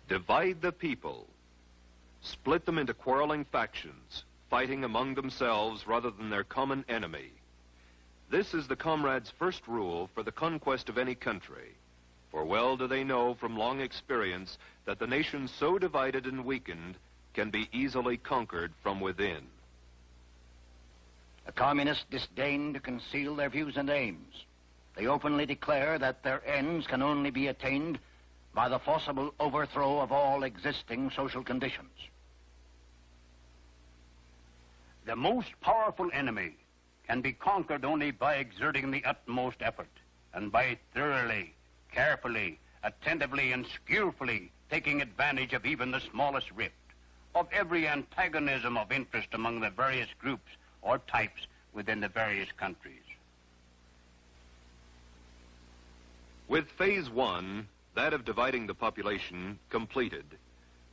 Divide the people. Split them into quarreling factions, fighting among themselves rather than their common enemy. This is the comrades' first rule for the conquest of any country. For well do they know from long experience that the nation so divided and weakened can be easily conquered from within. The communists disdain to conceal their views and aims. They openly declare that their ends can only be attained by the forcible overthrow of all existing social conditions. The most powerful enemy can be conquered only by exerting the utmost effort and by thoroughly, carefully, attentively, and skillfully taking advantage of even the smallest rift, of every antagonism of interest among the various groups or types within the various countries. With phase one, that of dividing the population, completed,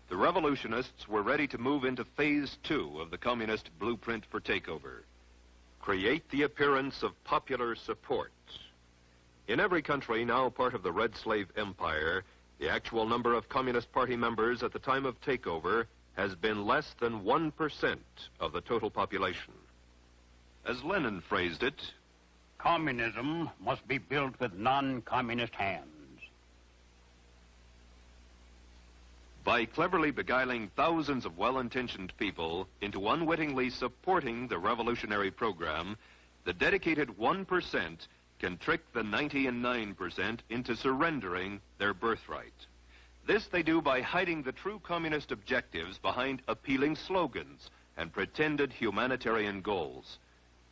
the revolutionists were ready to move into phase two of the communist blueprint for takeover. Create the appearance of popular support. In every country now part of the Red Slave Empire, the actual number of Communist Party members at the time of takeover has been less than 1% of the total population. As Lenin phrased it, communism must be built with non-communist hands. By cleverly beguiling thousands of well-intentioned people into unwittingly supporting the revolutionary program, the dedicated 1% can trick the 99% into surrendering their birthright. This they do by hiding the true communist objectives behind appealing slogans and pretended humanitarian goals.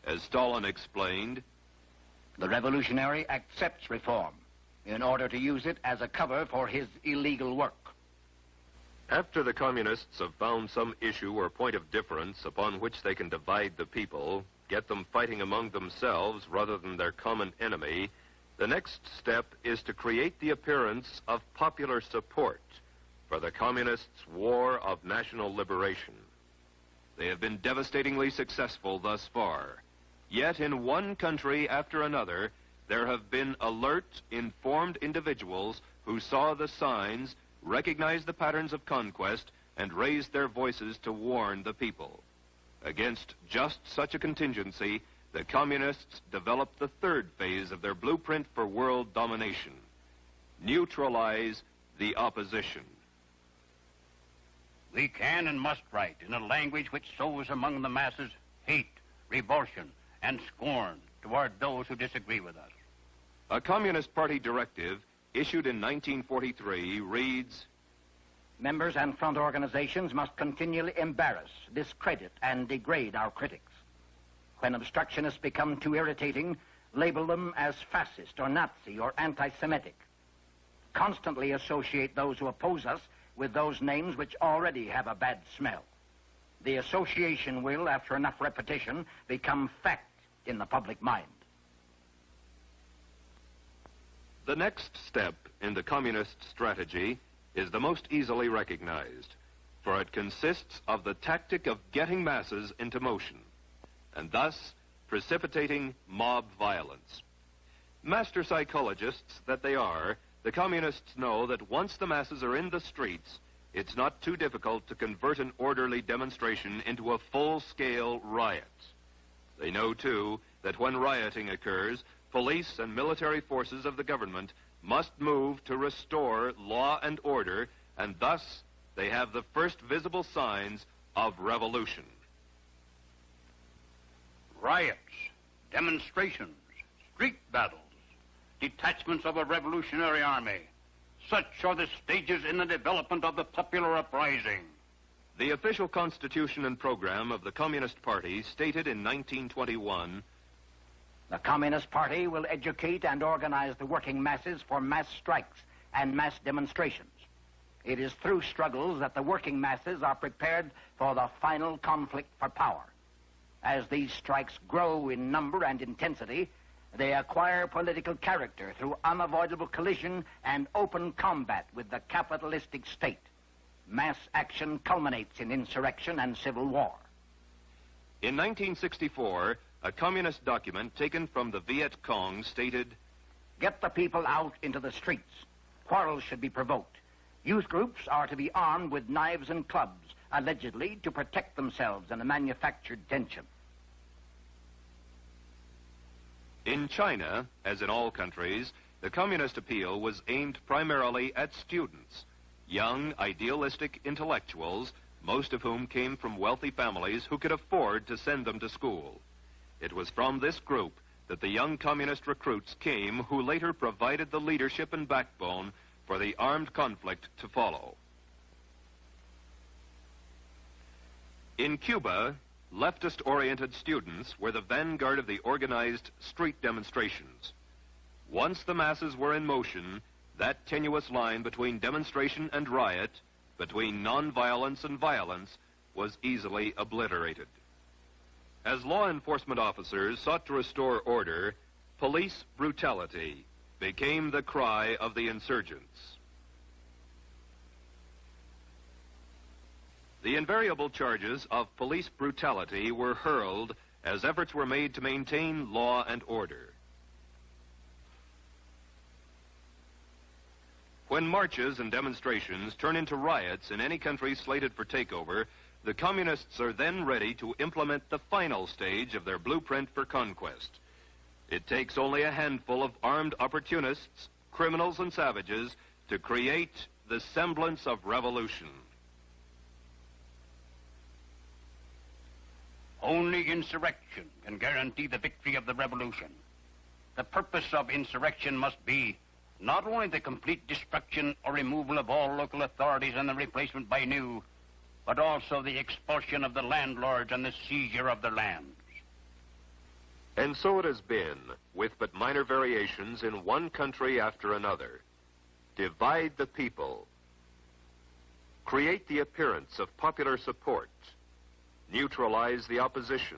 As Stalin explained, the revolutionary accepts reform in order to use it as a cover for his illegal work. After the communists have found some issue or point of difference upon which they can divide the people, get them fighting among themselves rather than their common enemy, the next step is to create the appearance of popular support for the communists' war of national liberation. They have been devastatingly successful thus far. Yet in one country after another, there have been alert, informed individuals who saw the signs, recognized the patterns of conquest, and raised their voices to warn the people. Against just such a contingency, the communists developed the third phase of their blueprint for world domination: neutralize the opposition. We can and must write in a language which sows among the masses hate, revulsion, and scorn toward those who disagree with us. A Communist Party directive issued in 1943 reads, members and front organizations must continually embarrass, discredit, and degrade our critics. When obstructionists become too irritating, label them as fascist or Nazi or anti-Semitic. Constantly associate those who oppose us with those names which already have a bad smell. The association will, after enough repetition, become fact in the public mind. The next step in the communist strategy is the most easily recognized, for it consists of the tactic of getting masses into motion, and thus precipitating mob violence. Master psychologists that they are, the communists know that once the masses are in the streets, it's not too difficult to convert an orderly demonstration into a full-scale riot. They know, too, that when rioting occurs, police and military forces of the government must move to restore law and order, and thus they have the first visible signs of revolution. Riots, demonstrations, street battles, detachments of a revolutionary army. Such are the stages in the development of the popular uprising. The official constitution and program of the Communist Party stated in 1921, the Communist Party will educate and organize the working masses for mass strikes and mass demonstrations. It is through struggles that the working masses are prepared for the final conflict for power. As these strikes grow in number and intensity, they acquire political character through unavoidable collision and open combat with the capitalistic state. Mass action culminates in insurrection and civil war. In 1964, a communist document taken from the Viet Cong stated, get the people out into the streets. Quarrels should be provoked. Youth groups are to be armed with knives and clubs, allegedly to protect themselves in a manufactured tension. In China, as in all countries, the communist appeal was aimed primarily at students, young, idealistic intellectuals, most of whom came from wealthy families who could afford to send them to school. It was from this group that the young communist recruits came who later provided the leadership and backbone for the armed conflict to follow. In Cuba, leftist-oriented students were the vanguard of the organized street demonstrations. Once the masses were in motion, that tenuous line between demonstration and riot, between nonviolence and violence, was easily obliterated. As law enforcement officers sought to restore order, police brutality became the cry of the insurgents. The invariable charges of police brutality were hurled as efforts were made to maintain law and order. When marches and demonstrations turn into riots in any country slated for takeover, the communists are then ready to implement the final stage of their blueprint for conquest. It takes only a handful of armed opportunists, criminals and savages to create the semblance of revolution. Only insurrection can guarantee the victory of the revolution. The purpose of insurrection must be not only the complete destruction or removal of all local authorities and the replacement by new, but also the expulsion of the landlords and the seizure of their lands. And so it has been, with but minor variations in one country after another. Divide the people. Create the appearance of popular support. Neutralize the opposition.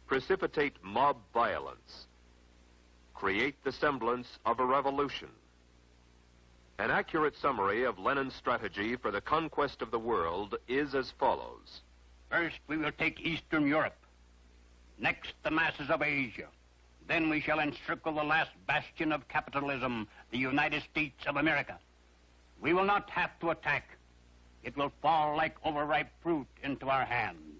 Precipitate mob violence. Create the semblance of a revolution. An accurate summary of Lenin's strategy for the conquest of the world is as follows. First, we will take Eastern Europe. Next, the masses of Asia. Then we shall encircle the last bastion of capitalism, the United States of America. We will not have to attack. It will fall like overripe fruit into our hands.